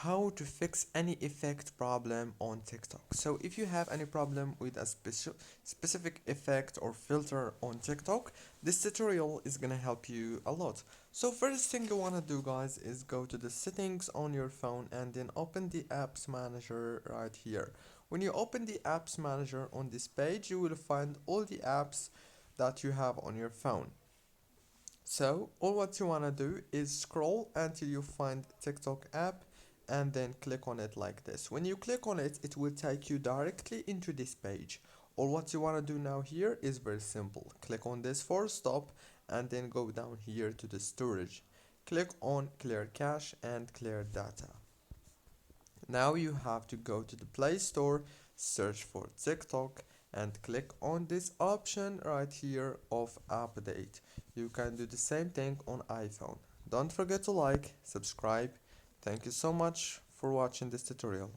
how to fix any effect problem on TikTok. So if you have any problem with a specific effect or filter on TikTok, this tutorial is gonna help you a lot. So first thing you wanna do, guys, is go to the settings on your phone and then open the apps manager right here. When you open the apps manager on this page, you will find all the apps that you have on your phone. So all what you want to do is scroll until you find TikTok app and then click on it like this. When you click on it, it will take you directly into this page. All what you want to do now here is very simple. Click on this for stop and then go down here to the storage. Click on clear cache and clear data. Now you have to go to the Play Store, search for TikTok and click on this option right here of update. You can do the same thing on iPhone. Don't forget to like, subscribe. Thank you so much for watching this tutorial.